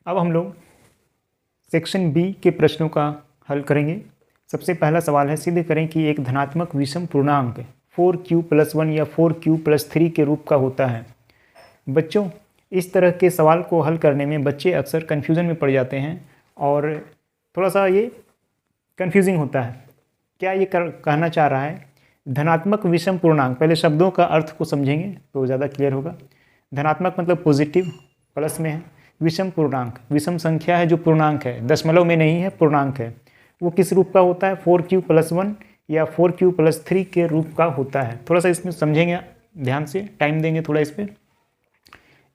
अब हम लोग सेक्शन बी के प्रश्नों का हल करेंगे। सबसे पहला सवाल है, सिद्ध करें कि एक धनात्मक विषम पूर्णांक 4q+1 या 4q+3 के रूप का होता है। बच्चों, इस तरह के सवाल को हल करने में बच्चे अक्सर कन्फ्यूज़न में पड़ जाते हैं और थोड़ा सा ये कन्फ्यूजिंग होता है। क्या ये कहना चाह रहा है? धनात्मक विषम पूर्णांक, पहले शब्दों का अर्थ को समझेंगे तो ज़्यादा क्लियर होगा। धनात्मक मतलब पॉजिटिव, प्लस में है। विषम पूर्णांक, विषम संख्या है जो पूर्णांक है, दशमलव में नहीं है, पूर्णांक है। वो किस रूप का होता है? 4q+1 या 4q+3 के रूप का होता है। थोड़ा सा इसमें समझेंगे, ध्यान से टाइम देंगे थोड़ा इस पर।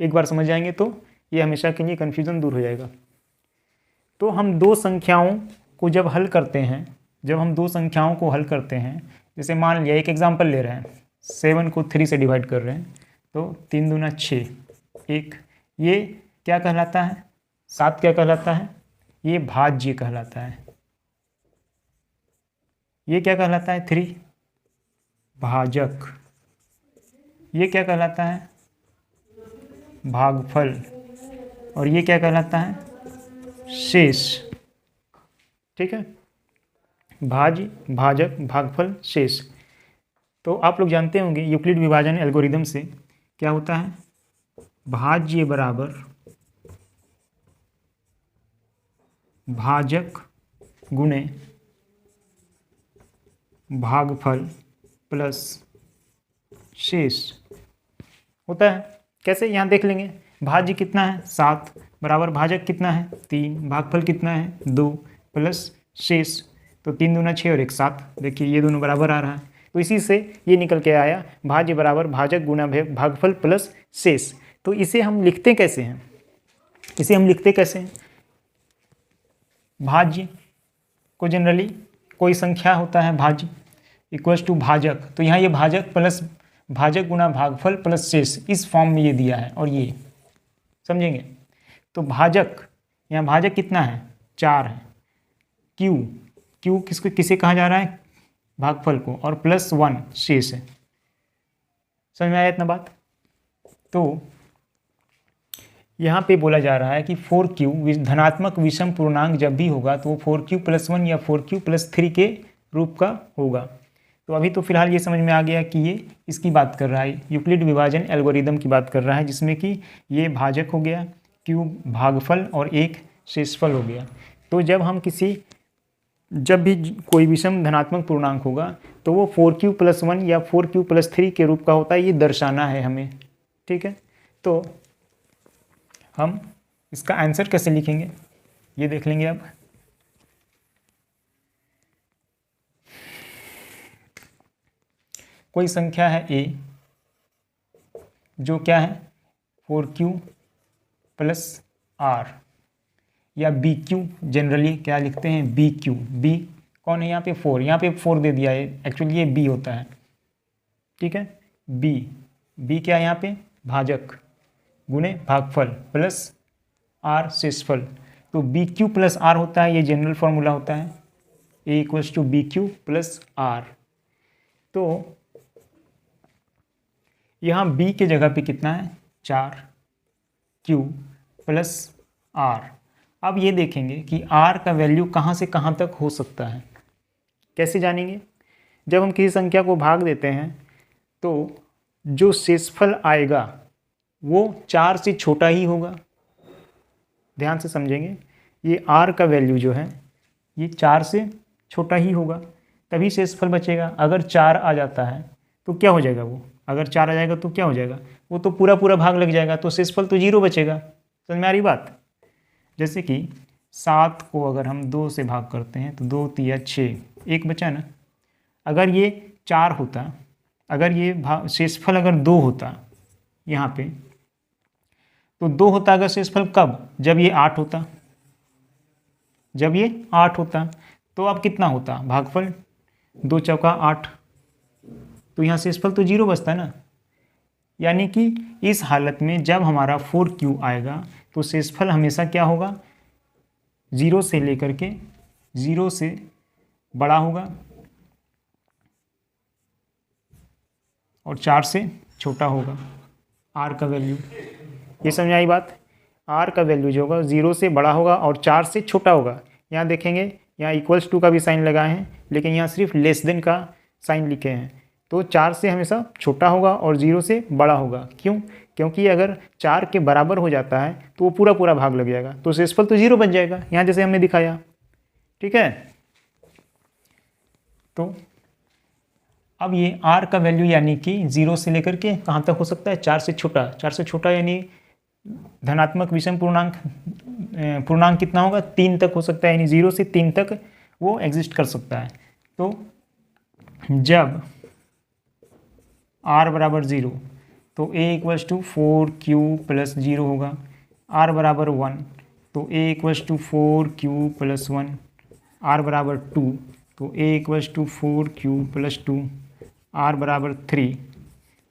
एक बार समझ जाएंगे तो ये हमेशा के लिए कन्फ्यूज़न दूर हो जाएगा। तो हम दो संख्याओं को जब हल करते हैं, जैसे मान लिया एक एग्जांपल ले रहे हैं, 7 को 3 से डिवाइड कर रहे हैं तो 3 दूना 6, एक ये क्या कहलाता है? 7 क्या कहलाता है? ये भाज्य कहलाता है। ये क्या कहलाता है? 3 भाजक। ये क्या कहलाता है? भागफल। और ये क्या कहलाता है? शेष। ठीक है, भाज्य, भाजक, भागफल, शेष। तो आप लोग जानते होंगे यूक्लिड विभाजन एल्गोरिदम से क्या होता है? भाज्य बराबर भाजक गुणे भागफल प्लस शेष होता है। कैसे? यहाँ देख लेंगे, भाज्य कितना है? 7 बराबर भाजक कितना है? 3, भागफल कितना है? 2 प्लस शेष, तो 3 दूना 6 और 1 7। देखिए ये दोनों बराबर आ रहा है, तो इसी से ये निकल के आया भाज्य बराबर भाजक गुना भागफल प्लस शेष। तो इसे हम लिखते कैसे हैं? भाज्य को जनरली कोई संख्या होता है भाज्य इक्वल्स टू भाजक, तो यहाँ ये भाजक प्लस भाजक गुना भागफल प्लस शेष, इस फॉर्म में ये दिया है। और ये समझेंगे तो भाजक, यहाँ भाजक कितना है? 4 है। क्यू किसे कहा जा रहा है? भागफल को, और +1 शेष है। समझ में आया इतना बात? तो यहाँ पे बोला जा रहा है कि 4q धनात्मक विषम पूर्णांक जब भी होगा तो वो 4q+1 या 4q+3 के रूप का होगा। तो अभी तो फिलहाल ये समझ में आ गया कि ये इसकी बात कर रहा है, यूक्लिड विभाजन एल्गोरिदम की बात कर रहा है, जिसमें कि ये भाजक हो गया, q भागफल और 1 शेषफल हो गया। तो जब भी कोई विषम धनात्मक पूर्णांक होगा तो वो 4q+1 या 4q+3 के रूप का होता है, ये दर्शाना है हमें। ठीक है, तो हम इसका आंसर कैसे लिखेंगे ये देख लेंगे। अब कोई संख्या है a जो क्या है? 4q+r, या bq, जनरली क्या लिखते हैं? bq। b कौन है यहाँ पे? 4, यहाँ पे 4 दे दिया है, एक्चुअली ये b होता है। ठीक है, b क्या है यहाँ पे? भाजक गुणे भागफल प्लस r शेषफल। तो bq+r होता है, ये जनरल फॉर्मूला होता है, a = bq+r। तो यहाँ b के जगह पे कितना है? 4q+r। अब ये देखेंगे कि r का वैल्यू कहाँ से कहाँ तक हो सकता है। कैसे जानेंगे? जब हम किसी संख्या को भाग देते हैं तो जो शेषफल आएगा वो 4 से छोटा ही होगा। ध्यान से समझेंगे, ये r का वैल्यू जो है ये 4 से छोटा ही होगा, तभी शेषफल बचेगा। अगर 4 आ जाता है तो क्या हो जाएगा? वो अगर 4 आ जाएगा तो क्या हो जाएगा? वो तो पूरा भाग लग जाएगा, तो शेषफल तो 0 बचेगा। समझ में आ रही बात? जैसे कि 7 को अगर हम 2 से भाग करते हैं तो 2 तिया 6, 1 बचा ना। अगर ये 4 होता, अगर ये शेषफल अगर 2 होता यहाँ पे, तो 2 होता अगर शेषफल कब? जब ये 8 होता। तो अब कितना होता भागफल? 2 चौका 8, तो यहाँ शेषफल तो 0 बचता ना। यानी कि इस हालत में जब हमारा 4q आएगा तो शेषफल हमेशा क्या होगा? 0 से लेकर के 0 से बड़ा होगा और 4 से छोटा होगा r का वैल्यू। ये समझ आई बात? आर का वैल्यू जो होगा 0 से बड़ा होगा और 4 से छोटा होगा। यहाँ देखेंगे, यहाँ इक्वल्स टू का भी साइन लगाए हैं, लेकिन यहाँ सिर्फ लेस देन का साइन लिखे हैं। तो 4 से हमेशा छोटा होगा और 0 से बड़ा होगा। क्यों? क्योंकि अगर 4 के बराबर हो जाता है तो वो पूरा पूरा भाग लग जाएगा, तो शेषफल तो 0 बन जाएगा, यहाँ जैसे हमने दिखाया। ठीक है, तो अब ये r का वैल्यू यानी कि 0 से लेकर के कहाँ तक हो सकता है? 4 से छोटा। 4 से छोटा यानी धनात्मक विषम पूर्णांक कितना होगा? 3 तक हो सकता है, यानी 0 से 3 तक वो एग्जिस्ट कर सकता है। तो जब r बराबर 0 तो a equals to 4q plus 0 होगा। r बराबर 1 तो a equals to 4q plus 1। r बराबर 2 तो a equals to 4q plus 2। r बराबर 3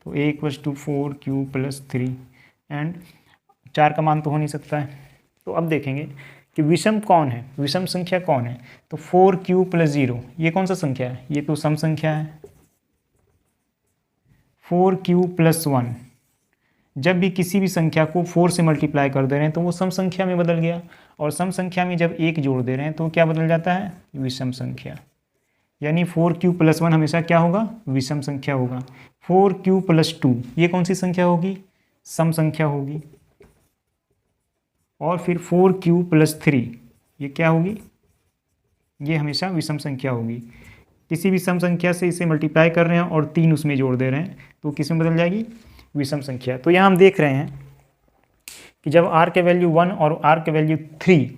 तो a equals to 4q plus 3। And 4 का मान तो हो नहीं सकता है। तो अब देखेंगे कि विषम कौन है, विषम संख्या कौन है। तो 4q प्लस 0 ये कौन सा संख्या है? ये तो सम संख्या है। 4q प्लस 1, जब भी किसी भी संख्या को 4 से मल्टीप्लाई कर दे रहे हैं तो वो सम संख्या में बदल गया, और सम संख्या में जब 1 जोड़ दे रहे हैं तो क्या बदल जाता है? विषम संख्या। यानी 4q प्लस 1 हमेशा क्या होगा? विषम संख्या होगा। 4q प्लस 2 ये कौन सी संख्या होगी? सम संख्या होगी। और फिर 4q प्लस 3 ये क्या होगी? ये हमेशा विषम संख्या होगी। किसी भी सम संख्या से इसे मल्टीप्लाई कर रहे हैं और 3 उसमें जोड़ दे रहे हैं तो किस में बदल जाएगी? विषम संख्या। तो यहाँ हम देख रहे हैं कि जब r के वैल्यू 1 और r के वैल्यू 3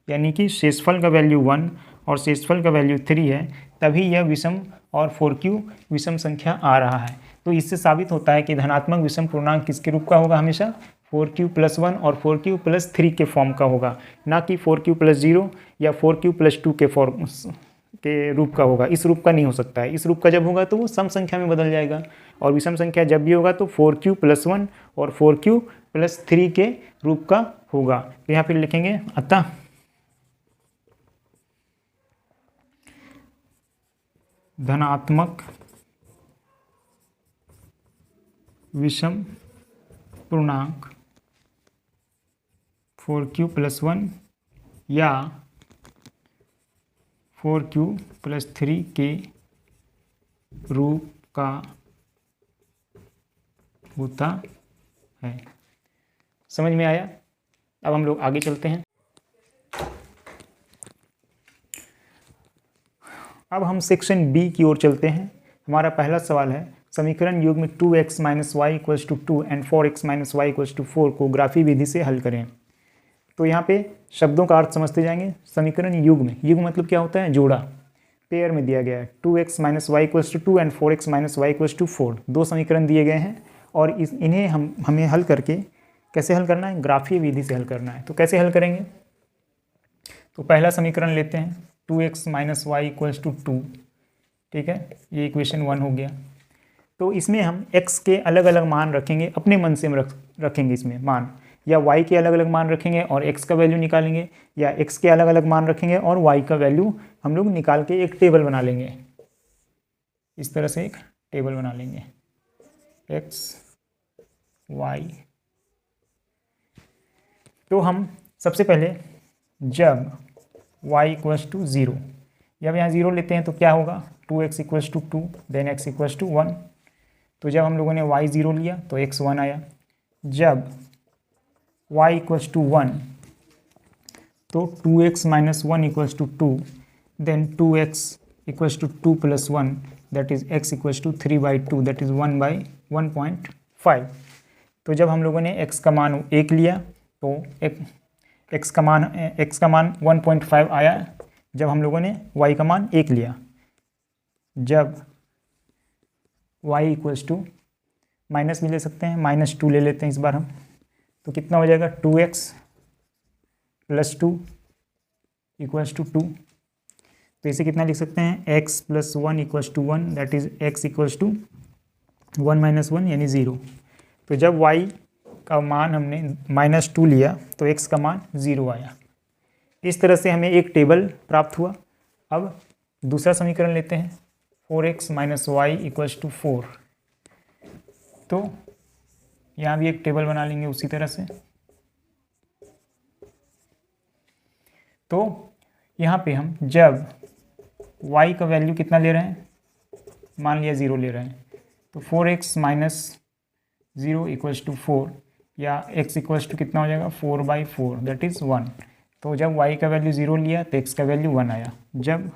यानी कि शेषफल का वैल्यू 1 और शेषफल का वैल्यू 3 है, तभी यह विषम और 4q विषम संख्या आ रहा है। तो इससे साबित होता है कि धनात्मक विषम पूर्णांक किसके रूप का होगा? हमेशा 4q प्लस 1 और 4q प्लस 3 के फॉर्म का होगा, ना कि 4q प्लस 0 या 4q प्लस 2 के रूप का होगा। इस रूप का नहीं हो सकता है। इस रूप का जब होगा तो वो सम संख्या में बदल जाएगा, और विषम संख्या जब भी होगा तो 4q प्लस 1 और 4q प्लस 3 के रूप का होगा। तो यहाँ फिर लिखेंगे, अतः धनात्मक विषम पूर्णांक 4q प्लस 1 या 4q प्लस 3 के रूप का होता है। समझ में आया? अब हम लोग आगे चलते हैं। अब हम सेक्शन बी की ओर चलते हैं। हमारा पहला सवाल है, समीकरण युग्म 2x minus Y equals to 2 and 4x minus Y equals to 4 को ग्राफी विधि से हल करें। तो यहाँ पे शब्दों का अर्थ समझते जाएंगे। समीकरण युग्म, युग्म मतलब क्या होता है? जोड़ा। पेयर में दिया गया है 2x minus Y equals to 2 and 4x minus Y equals to 4। दो समीकरण दिए गए हैं और इन्हें हमें हल करके कैसे हल करना है? ग्राफीय विधि से हल करना है। तो कैसे हल करेंगे? तो पहला समीकरण लेते हैं 2x minus Y equals to 2। ठीक है, ये इक्वेशन 1 हो गया। तो इसमें हम x के अलग अलग मान रखेंगे, अपने मन से रखेंगे इसमें मान, या y के अलग अलग मान रखेंगे और x का वैल्यू निकालेंगे, या x के अलग अलग मान रखेंगे और y का वैल्यू हम लोग निकाल के एक टेबल बना लेंगे। इस तरह से एक टेबल बना लेंगे x y। तो हम सबसे पहले जब y इक्वल्स टू 0, जब यहाँ 0 लेते हैं तो क्या होगा? 2x equals to 2 then x equals to 1। तो जब हम लोगों ने y 0 लिया तो x 1 आया। जब y इक्वल्स टू 1 तो 2x minus 1 equals to 2 then 2x equals to 2 plus 1 that is x equals to 3/2 that is 1/1.5। तो जब हम लोगों ने x का मान 1 लिया तो x का मान 1.5 आया जब हम लोगों ने y का मान 1 लिया। जब y इक्वल्स टू, माइनस भी ले सकते हैं, -2 ले लेते हैं इस बार हम, तो कितना हो जाएगा? 2x plus 2 equals to 2। तो इसे कितना लिख सकते हैं? x plus 1 equals to 1 that is x equals to 1 minus 1 यानी 0। तो जब y का मान हमने -2 लिया तो x का मान 0 आया। इस तरह से हमें एक टेबल प्राप्त हुआ। अब दूसरा समीकरण लेते हैं 4x minus Y equals to 4। तो यहाँ भी एक टेबल बना लेंगे उसी तरह से। तो यहाँ पे हम जब y का वैल्यू कितना ले रहे हैं, मान लिया 0 ले रहे हैं, तो 4x माइनस 0 इक्वल्स टू 4 या x इक्वल्स टू कितना हो जाएगा 4/4 दैट इज़ 1। तो जब y का वैल्यू 0 लिया तो x का वैल्यू 1 आया। जब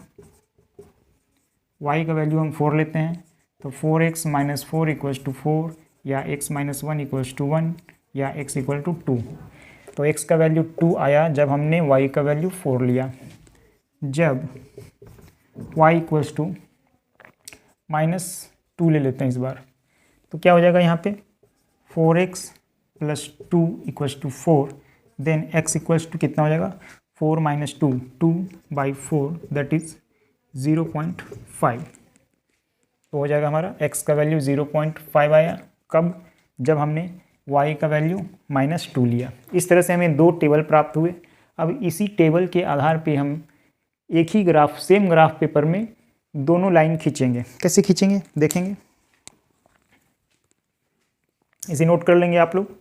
y का वैल्यू हम 4 लेते हैं तो 4x माइनस 4 इक्वल्स टू 4 या x माइनस 1 इक्वल्स टू 1 या x इक्वल टू 2। तो x का वैल्यू 2 आया जब हमने y का वैल्यू 4 लिया। जब y इक्वल्स टू -2 ले लेते हैं इस बार, तो क्या हो जाएगा यहाँ पे 4x plus 2 equals to 4, then x equals to कितना हो जाएगा 4 माइनस 2, 2/4 दैट इज़ 0.5। तो हो जाएगा हमारा x का वैल्यू 0.5 आया। कब? जब हमने y का वैल्यू -2 लिया। इस तरह से हमें 2 टेबल प्राप्त हुए। अब इसी टेबल के आधार पे हम एक ही ग्राफ, सेम ग्राफ पेपर में दोनों लाइन खींचेंगे। कैसे खींचेंगे देखेंगे, इसे नोट कर लेंगे, आप लोग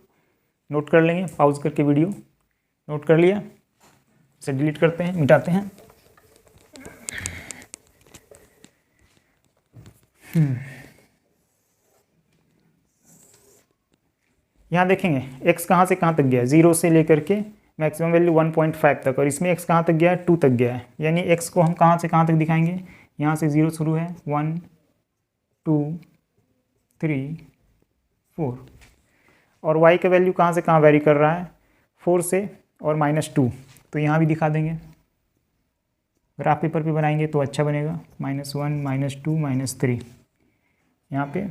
नोट कर लेंगे, पॉज करके वीडियो नोट कर लिया, इसे डिलीट करते हैं, मिटाते हैं। यहाँ देखेंगे x कहाँ से कहाँ तक गया है, 0 से लेकर के मैक्सिमम वैल्यू 1.5 तक, और इसमें x कहाँ तक गया है 2 तक गया है। यानी x को हम कहाँ से कहाँ तक दिखाएंगे, यहाँ से 0 शुरू है 1 2 3 4, और y का वैल्यू कहाँ से कहाँ वेरी कर रहा है 4 से और -2, तो यहाँ भी दिखा देंगे। ग्राफ पेपर पे बनाएंगे तो अच्छा बनेगा, -1 -2 -3, यहाँ पे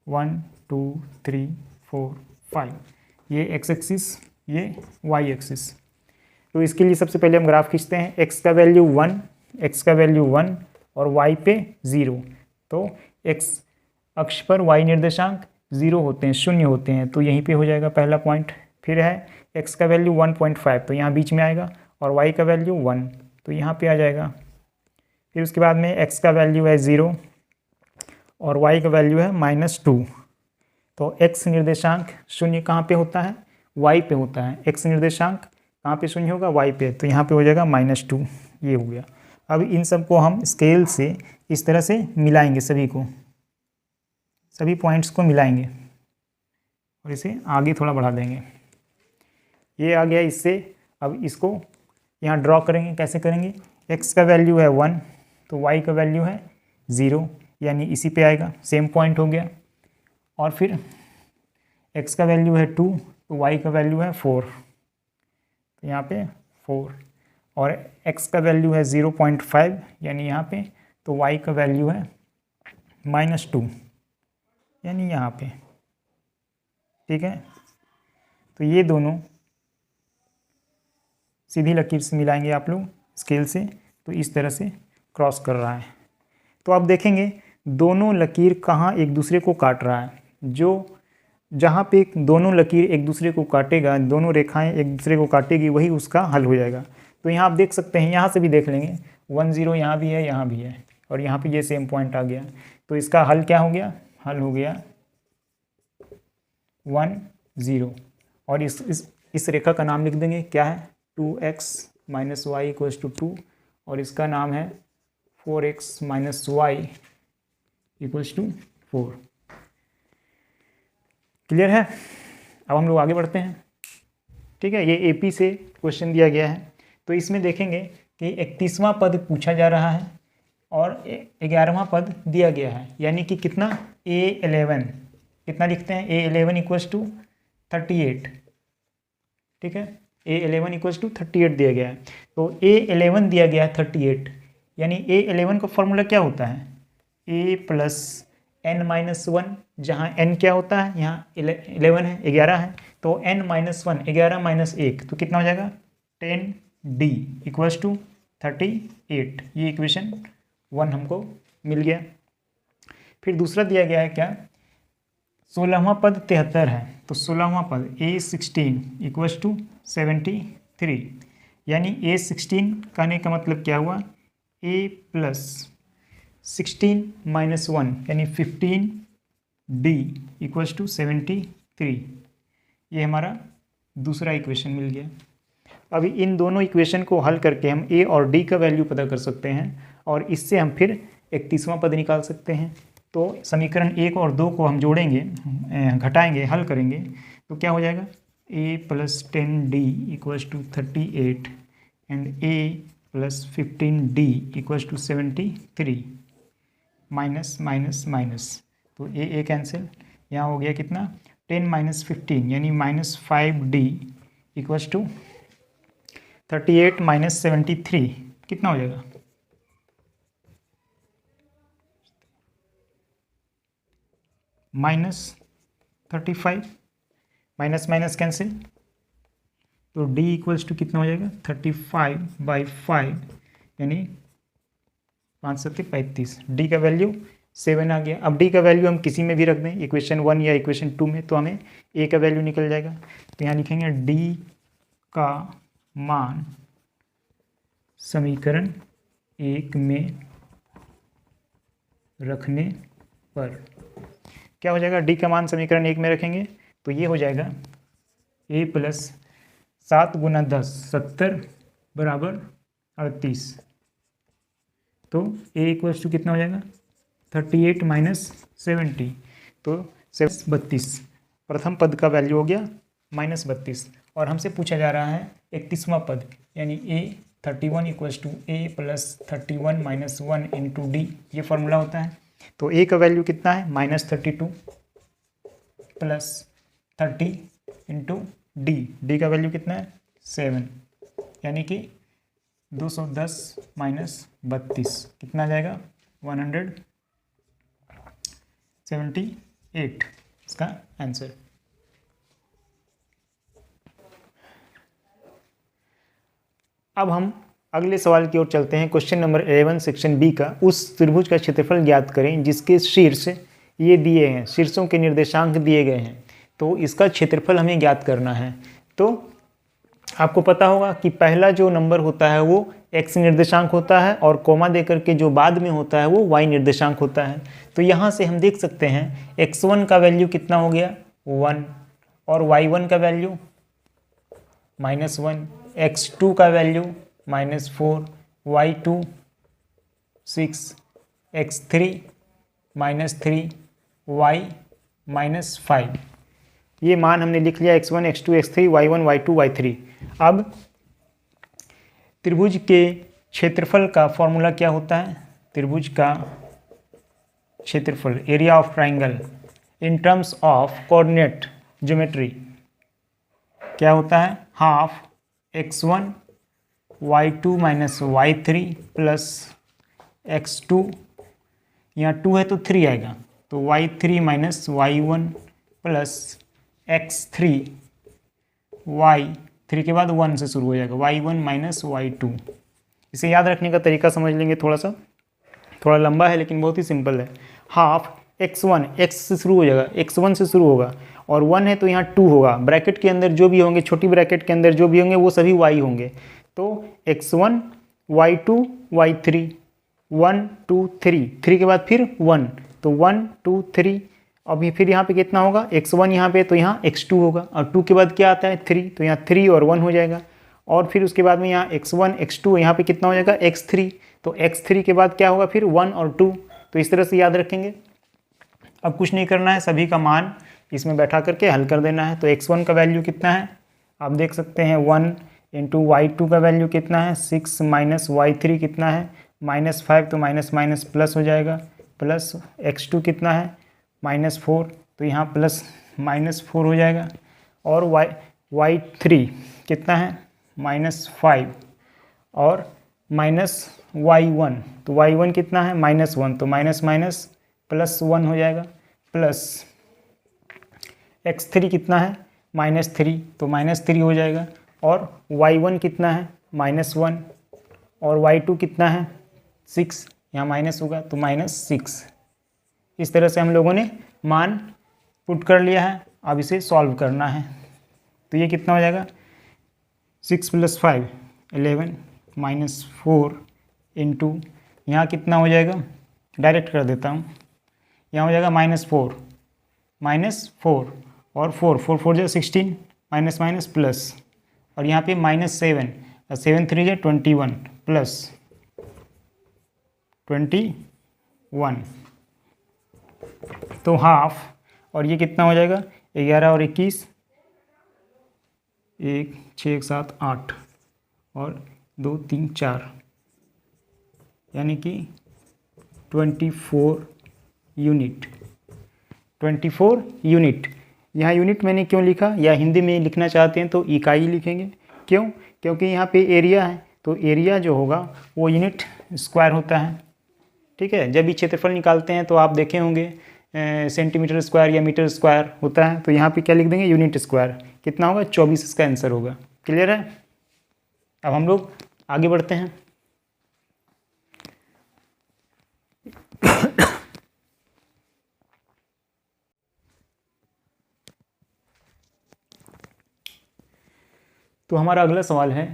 1 2 3 4 5, ये x एक्सिस, ये y एक्सिस। तो इसके लिए सबसे पहले हम ग्राफ खींचते हैं। x का वैल्यू 1, x का वैल्यू 1 और y पे 0। तो x अक्ष पर y निर्देशांक 0 होते हैं, 0 होते हैं, तो यहीं पे हो जाएगा पहला पॉइंट। फिर है x का वैल्यू 1.5, तो यहाँ बीच में आएगा, और y का वैल्यू 1, तो यहाँ पे आ जाएगा। फिर उसके बाद में x का वैल्यू है 0 और y का वैल्यू है -2। तो x निर्देशांक 0 कहाँ पे होता है, y पे होता है। x निर्देशांक कहाँ पे 0 होगा, y पे, तो यहाँ पे हो जाएगा -2, ये हो गया। अब इन सब को हम स्केल से इस तरह से मिलाएंगे, सभी पॉइंट्स को मिलाएंगे और इसे आगे थोड़ा बढ़ा देंगे। ये आ गया इससे। अब इसको यहाँ ड्रॉ करेंगे। कैसे करेंगे, x का वैल्यू है 1 तो y का वैल्यू है 0, यानी इसी पे आएगा, सेम पॉइंट हो गया। और फिर x का वैल्यू है 2 तो y का वैल्यू है 4, तो यहाँ पे 4, और x का वैल्यू है 0.5 यानी यहाँ पे, तो y का वैल्यू है -2 यानी यहाँ पे। ठीक है, तो ये दोनों सीधी लकीर से मिलाएंगे आप लोग स्केल से, तो इस तरह से क्रॉस कर रहा है। तो आप देखेंगे दोनों लकीर कहाँ एक दूसरे को काट रहा है। जहाँ पे दोनों लकीर एक दूसरे को काटेगा, दोनों रेखाएं एक दूसरे को काटेगी, वही उसका हल हो जाएगा। तो यहाँ आप देख सकते हैं, यहाँ से भी देख लेंगे 1 0 यहाँ भी है, यहाँ भी है, और यहाँ पे ये सेम पॉइंट आ गया। तो इसका हल क्या हो गया, हल हो गया 1 0, और इस रेखा का नाम लिख देंगे, क्या है 2x - y = 2, और इसका नाम है 4x - y = 4। क्लियर है। अब हम लोग आगे बढ़ते हैं। ठीक है, ये एपी से क्वेश्चन दिया गया है। तो इसमें देखेंगे कि 31वां पद पूछा जा रहा है और 11वां पद दिया गया है, यानी कि कितना A11, कितना लिखते हैं A11 = 38। ठीक है, A11 = 38 दिया गया है। तो A11 दिया गया है 38, यानी A11 का फॉर्मूला क्या होता है, A + n-1, जहाँ n क्या होता है, यहाँ 11 है, 11 है, तो n-1, 11 - 1, तो कितना हो जाएगा 10D = 38। ये इक्वेशन 1 हमको मिल गया। फिर दूसरा दिया गया है क्या, 16वां पद 73 है, तो 16वां पद A16 = 73, यानी A16 कहने का मतलब क्या हुआ, A + 16 - 1 यानी 15D = 73। ये हमारा दूसरा इक्वेशन मिल गया। अभी इन दोनों इक्वेशन को हल करके हम a और d का वैल्यू पता कर सकते हैं और इससे हम फिर 31वां पद निकाल सकते हैं। तो समीकरण 1 और 2 को हम जोड़ेंगे, घटाएंगे, हल करेंगे तो क्या हो जाएगा, a + 10d = 38 and a + 15d = 73, minus minus minus, तो ए कैंसिल, यहाँ हो गया कितना 10 - 15 यानी -5d = 38 - 73 कितना हो जाएगा, -35, माइनस माइनस कैंसिल, तो d = कितना हो जाएगा 35/5 यानी 5 × 7 = 35। डी का वैल्यू 7 आ गया। अब डी का वैल्यू हम किसी में भी रख दें, इक्वेशन 1 या इक्वेशन 2 में, तो हमें ए का वैल्यू निकल जाएगा। तो यहाँ लिखेंगे डी का मान समीकरण 1 में रखने पर क्या हो जाएगा, डी का मान समीकरण 1 में रखेंगे तो ये हो जाएगा a + 7 × 10 70 = 38। तो a = कितना हो जाएगा 38 - 70, तो 32, प्रथम पद का वैल्यू हो गया -32 और हमसे पूछा जा रहा है 31वां पद यानी a31 = a + 31 - 1 × d, ये फॉर्मूला होता है। तो a का वैल्यू कितना है -32 + 30 × d का वैल्यू कितना है 7 यानी कि 210 - 32 कितना आ जाएगा 178, इसका आंसर। अब हम अगले सवाल की ओर चलते हैं। क्वेश्चन नंबर 11 सेक्शन बी का, उस त्रिभुज का क्षेत्रफल ज्ञात करें जिसके शीर्ष ये दिए हैं, शीर्षों के निर्देशांक दिए गए हैं, तो इसका क्षेत्रफल हमें ज्ञात करना है। तो आपको पता होगा कि पहला जो नंबर होता है वो x निर्देशांक होता है और कोमा देकर के जो बाद में होता है वो y निर्देशांक होता है। तो यहाँ से हम देख सकते हैं x1 का वैल्यू कितना हो गया 1 और y1 का वैल्यू -1, x2 का वैल्यू -4, y2 6, x3 -3, y -5। ये मान हमने लिख लिया x1, x2, x3, y1, y2, y3। अब त्रिभुज के क्षेत्रफल का फॉर्मूला क्या होता है, त्रिभुज का क्षेत्रफल area of triangle in terms of coordinate geometry क्या होता है, half x1 y2 - y3 plus x2, यहाँ 2 है तो 3 आएगा, तो y3 - y1 plus x3, y3 के बाद 1 से शुरू हो जाएगा, y1 - y2। इसे याद रखने का तरीका समझ लेंगे, थोड़ा लंबा है लेकिन बहुत ही सिंपल है। हाफ x1 x से शुरू हो जाएगा, x1 से शुरू होगा और 1 है तो यहाँ 2 होगा, ब्रैकेट के अंदर जो भी होंगे, छोटी ब्रैकेट के अंदर जो भी होंगे वो सभी y होंगे। तो x1 y2 y3 1 2 3, 3 के बाद फिर 1, तो 1 2 3, अभी फिर यहाँ पे कितना होगा x1 यहाँ पे, तो यहाँ x2 होगा और 2 के बाद क्या आता है 3, तो यहाँ 3 और 1 हो जाएगा और फिर उसके बाद में यहाँ x1 x2, यहाँ पे कितना हो जाएगा x3, तो x3 के बाद क्या होगा फिर 1 और 2। तो इस तरह से याद रखेंगे। अब कुछ नहीं करना है, सभी का मान इसमें बैठा करके हल कर देना है। तो x1 का वैल्यू कितना है आप देख सकते हैं 1 × y2 का वैल्यू कितना है 6 - y3 कितना है -5, तो माइनस माइनस प्लस हो जाएगा, प्लस x2 कितना है -4, तो यहाँ प्लस -4 हो जाएगा और y3 कितना है -5 और -y1, तो y1 कितना है -1, तो माइनस माइनस प्लस 1 हो जाएगा, प्लस x3 कितना है -3, तो -3 हो जाएगा और y1 कितना है -1 और y2 कितना है 6, यहाँ माइनस होगा तो -6। इस तरह से हम लोगों ने मान पुट कर लिया है, अब इसे सॉल्व करना है। तो ये कितना हो जाएगा 6 + 5 11 -4 इंटू यहाँ कितना हो जाएगा, डायरेक्ट कर देता हूँ, यहाँ हो जाएगा -4 और 4 4 4 16 माइनस माइनस प्लस और यहाँ पे -7, 7 3 है 21 प्लस 21, तो हाफ, और ये कितना हो जाएगा 11 और 21, 1 6 7 8 और 2 3 4, यानी कि 24 यूनिट। 24 यूनिट। यहाँ यूनिट मैंने क्यों लिखा, या हिंदी में लिखना चाहते हैं तो इकाई लिखेंगे। क्यों? क्योंकि यहाँ पे एरिया है, तो एरिया जो होगा वो यूनिट स्क्वायर होता है। ठीक है, जब भी क्षेत्रफल निकालते हैं तो आप देखे होंगे सेंटीमीटर स्क्वायर या मीटर स्क्वायर होता है, तो यहाँ पे क्या लिख देंगे, यूनिट स्क्वायर। कितना होगा 24, इसका आंसर होगा। क्लियर है? अब हम लोग आगे बढ़ते हैं। तो हमारा अगला सवाल है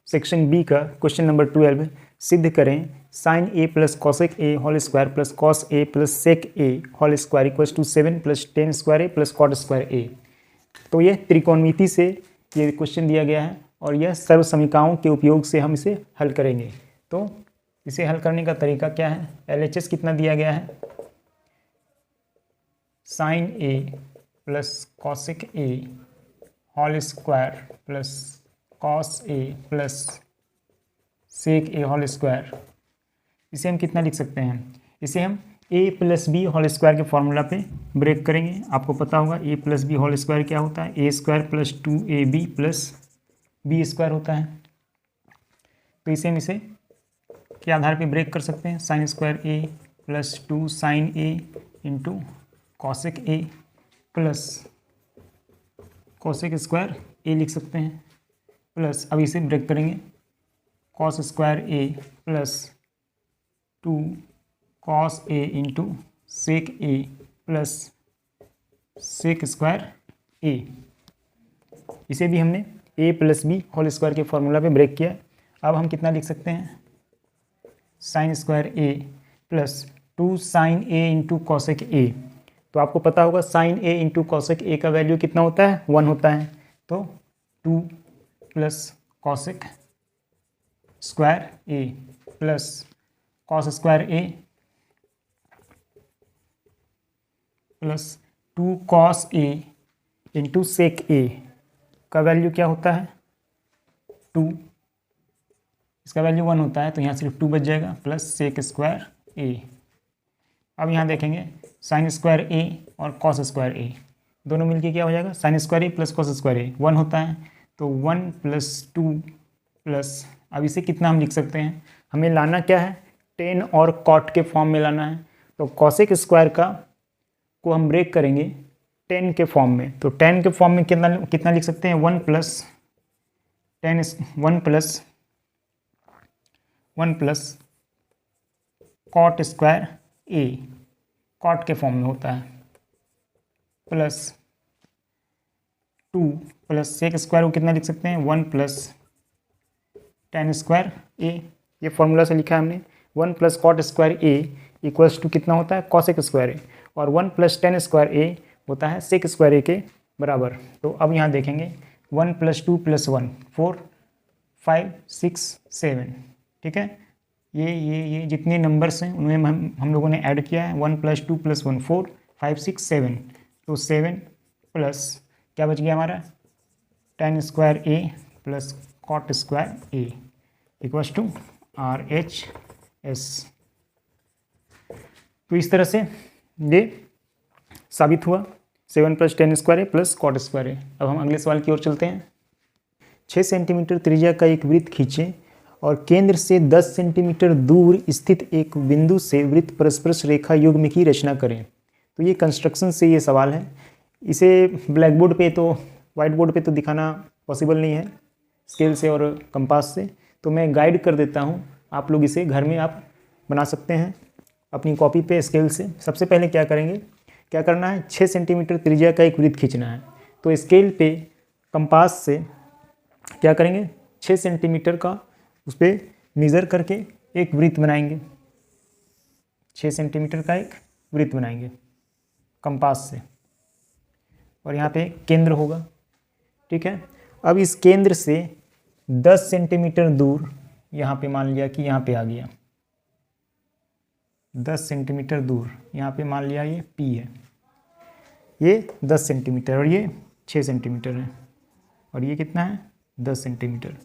सेक्शन बी का, क्वेश्चन नंबर 12। सिद्ध करें sine A plus cosec A whole square plus cos A plus sec A whole square equals to 7 plus ten square A plus cot square A. तो यह त्रिकोणमिति से ये क्वेश्चन दिया गया है और यह सर्व समीकरणों के उपयोग से हम इसे हल करेंगे। तो इसे हल करने का तरीका क्या है, LHS कितना दिया गया है, साइन ए प्लस कॉसेक ए होल स्क्वायर प्लस कॉस ए प्लस सेक ए होल स्क्वायर। इसे हम कितना लिख सकते हैं, इसे हम a plus b whole square के फॉर्मूला पे ब्रेक करेंगे। आपको पता होगा a plus b whole square क्या होता है, a square plus 2ab plus b square होता है। तो इसे हम इसे के आधार पे ब्रेक कर सकते हैं, sine square a plus 2 sine a into cosec a plus cosec square a लिख सकते हैं, प्लस अब इसे ब्रेक करेंगे cos square a plus 2 cos a into sec a plus sec square a। इसे भी हमने a plus b whole square के फॉर्मूला पे ब्रेक किया। अब हम कितना लिख सकते हैं, sine square a plus 2 sine a into cosec a। तो आपको पता होगा sine a into cosec a का वैल्यू कितना होता है, 1 होता है। तो 2 plus cosec square a plus cos square a plus 2 cos a into sec a का वैल्यू क्या होता है, 2, इसका वैल्यू 1 होता है, तो यहाँ सिर्फ 2 बच जाएगा, प्लस सेक स्क्वायर a। अब यहाँ देखेंगे साइन स्क्वायर a और कॉस स्क्वायर a दोनों मिलके क्या हो जाएगा, sign square a plus cos square a 1 होता है, तो 1 प्लस 2 प्लस, अब इसे कितना हम लिख सकते हैं, हमें लाना क्या है, टेन और कॉट के फॉर्म में लाना है। तो कॉसेक स्क्वायर का को हम ब्रेक करेंगे टेन के फॉर्म में, तो टेन के फॉर्म में कितना लिख सकते हैं, 1 plus tan 1 plus cot square a, cot के फॉर्म में होता है, प्लस 2 प्लस सेक स्क्वायर को कितना लिख सकते हैं, 1 प्लस टेन स्क्वायर a। ये फॉर्मूला से लिखा है हमने, 1 plus cot square a equals to कितना होता है, कॉसेक स्क्वायर a, और 1 प्लस टेन स्क्वायर a होता है सेक स्क्वायर a के बराबर। तो अब यहाँ देखेंगे 1 प्लस 2 प्लस 1 4 5 6 7, ठीक है, ये जितने नंबर्स हैं उनमें हम लोगों ने ऐड किया है, 1 प्लस 2 प्लस 1 4 5 6 7, तो 7 प्लस क्या बच गया हमारा, tan square a plus cot square a equals to RHS। तो इस तरह से ये साबित हुआ, 7 plus ten square a plus cot square a। अब हम अगले सवाल की ओर चलते हैं। 6 सेंटीमीटर त्रिज्या का एक वृत्त खींचें और केंद्र से 10 सेंटीमीटर दूर स्थित एक बिंदु से वृत्त परस्पर रेखा युग्म की रचना करें। तो ये कंस्ट्रक्शन से ये सवाल है। इसे ब्लैक बोर्ड पे तो वाइट बोर्ड पे तो दिखाना पॉसिबल नहीं है स्केल से और कंपास से, तो मैं गाइड कर देता हूँ, आप लोग इसे घर में आप बना सकते हैं अपनी कॉपी पे स्केल से। सबसे पहले क्या करेंगे, क्या करना है, 6 सेंटीमीटर त्रिज्या का एक वृत्त खींचना है। तो स्केल पे कंपास से क्या करेंगे, 6 सेंटीमीटर का उस पर मेज़र करके एक वृत्त बनाएंगे, 6 सेंटीमीटर का एक वृत्त बनाएंगे कंपास से, और यहाँ पे केंद्र होगा, ठीक है। अब इस केंद्र से 10 सेंटीमीटर दूर यहाँ पे मान लिया कि यहाँ पे आ गया, 10 सेंटीमीटर दूर यहाँ पे मान लिया ये P है, ये 10 सेंटीमीटर और ये 6 सेंटीमीटर है, और ये कितना है 10 सेंटीमीटर।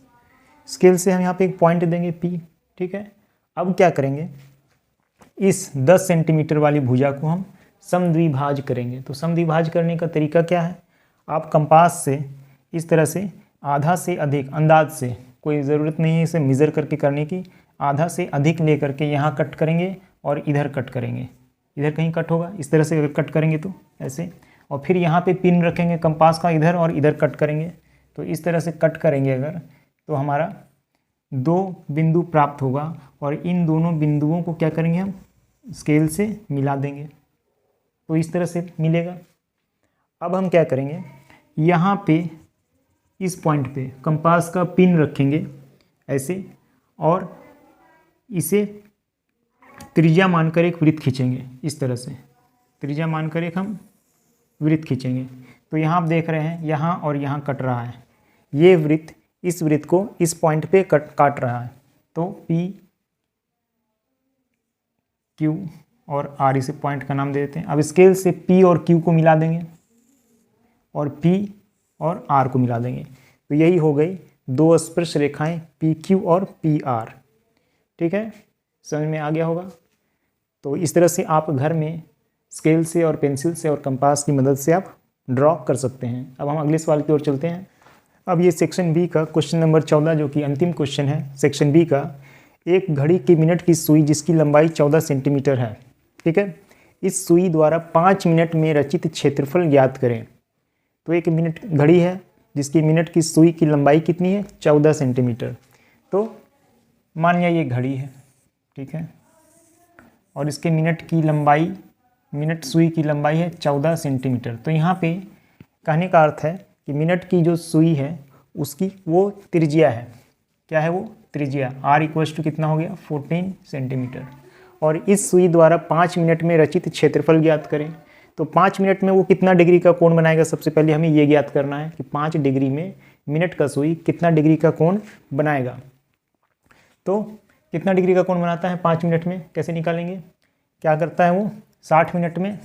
स्केल से हम यहाँ पे एक पॉइंट देंगे P, ठीक है। अब क्या करेंगे, इस 10 सेंटीमीटर वाली भुजा को हम समद्विभाज करेंगे। तो समद्विभाज करने का तरीका क्या है, आप कंपास से इस तरह से आधा से अधिक, अंदाज से, कोई ज़रूरत नहीं है इसे मेज़र करके करने की, आधा से अधिक ले करके यहाँ कट करेंगे और इधर कट करेंगे, इधर कहीं कट होगा, इस तरह से अगर कट करेंगे तो ऐसे, और फिर यहाँ पे पिन रखेंगे कंपास का इधर और इधर कट करेंगे। तो इस तरह से कट करेंगे अगर, तो हमारा 2 बिंदु प्राप्त होगा, और इन दोनों बिंदुओं को क्या करेंगे हम स्केल से मिला देंगे, तो इस तरह से मिलेगा। अब हम क्या करेंगे, यहाँ पे इस पॉइंट पे कंपास का पिन रखेंगे ऐसे, और इसे त्रिज्या मानकर एक वृत्त खींचेंगे, इस तरह से त्रिज्या मानकर एक हम वृत्त खींचेंगे। तो यहाँ आप देख रहे हैं यहाँ और यहाँ कट रहा है, ये वृत्त इस वृत्त को इस पॉइंट पे काट रहा है। तो P Q और R, इसे पॉइंट का नाम दे देते हैं। अब स्केल से P और Q को मिला देंगे और P और R को मिला देंगे, तो यही हो गई 2 स्पर्श रेखाएं PQ और PR, ठीक है, समझ में आ गया होगा। तो इस तरह से आप घर में स्केल से और पेंसिल से और कंपास की मदद से आप ड्रॉ कर सकते हैं। अब हम अगले सवाल की ओर चलते हैं। अब ये सेक्शन बी का क्वेश्चन नंबर 14 जो कि अंतिम क्वेश्चन है सेक्शन बी का, एक घड़ी की मिनट की सुई जिसकी लंबाई 14 सेंटीमीटर है, ठीक है, इस सुई द्वारा 5 मिनट में रचित क्षेत्रफल ज्ञात करें। तो एक मिनट घड़ी है जिसकी मिनट की सुई की लंबाई कितनी है 14 सेंटीमीटर। तो मान लिया ये घड़ी है, ठीक है, और इसके मिनट की लंबाई, मिनट सुई की लंबाई है 14 सेंटीमीटर। तो यहाँ पे कहने का अर्थ है कि मिनट की जो सुई है उसकी वो त्रिज्या है, क्या है वो त्रिज्या, R इक्वल्स टू कितना हो गया 14 सेंटीमीटर। और इस सुई द्वारा 5 मिनट में रचित क्षेत्रफल ज्ञात करें। तो 5 मिनट में वो कितना डिग्री का कोण बनाएगा, सबसे पहले हमें ये ज्ञात करना है कि 5 डिग्री में मिनट का सुई कितना डिग्री का कोण बनाएगा। तो कितना डिग्री का कोण बनाता है 5 मिनट में, कैसे निकालेंगे, क्या करता है वो 60 मिनट में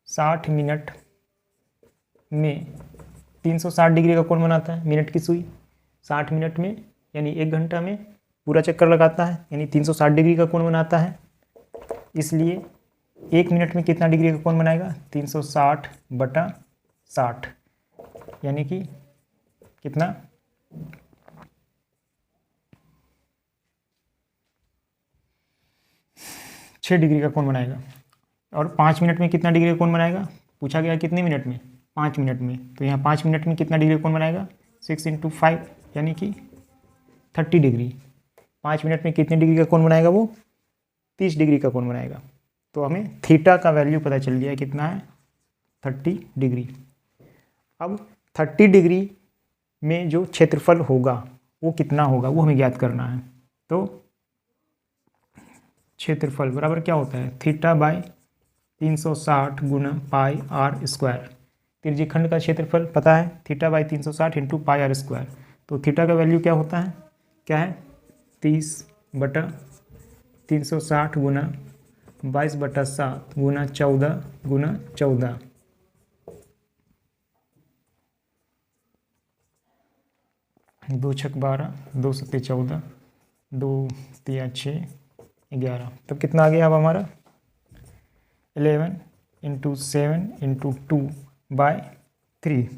60 मिनट में 360 डिग्री का कोण बनाता है मिनट की सुई। 60 मिनट में यानी 1 घंटा में पूरा चक्कर लगाता है, यानी 360 डिग्री का कोण बनाता है। इसलिए 1 मिनट में कितना डिग्री का कोण बनाएगा 360/60, यानी कि कितना 6 डिग्री का कोण बनाएगा। और 5 मिनट में कितना डिग्री का कोण बनाएगा, पूछा गया कितने मिनट में 5 मिनट में, तो यहाँ 5 मिनट में कितना डिग्री का कोण बनाएगा 6 × 5 यानी कि 30 डिग्री। 5 मिनट में कितने डिग्री का कोण बनाएगा वो 30 डिग्री का कोण बनाएगा। तो हमें थीटा का वैल्यू पता चल गया कितना है 30 डिग्री। अब 30 डिग्री में जो क्षेत्रफल होगा वो कितना होगा वो हमें ज्ञात करना है। तो क्षेत्रफल बराबर क्या होता है θ/360 गुना πr²। त्रिज्यखंड का क्षेत्रफल पता है θ/360 × πr²। तो थीटा का वैल्यू क्या होता है, क्या है 30/360 गुना 22/7 गुना 14 गुना 14। दो छक 12, 2 सत्ते 14, 2 तिया 6, 11। तब कितना आ गया अब हमारा 11 × 7 × 2/3।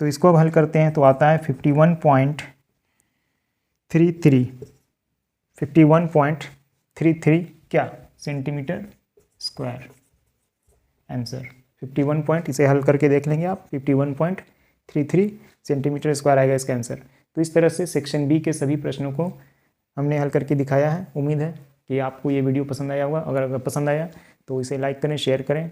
तो इसको अब हल करते हैं तो आता है 51.33 क्या सेंटीमीटर स्क्वायर। आंसर 51 इसे हल करके देख लेंगे आप 51.33 सेंटीमीटर स्क्वायर आएगा इसका आंसर। तो इस तरह से सेक्शन बी के सभी प्रश्नों को हमने हल करके दिखाया है। उम्मीद है कि आपको ये वीडियो पसंद आया होगा। अगर पसंद आया तो इसे लाइक करें, शेयर करें।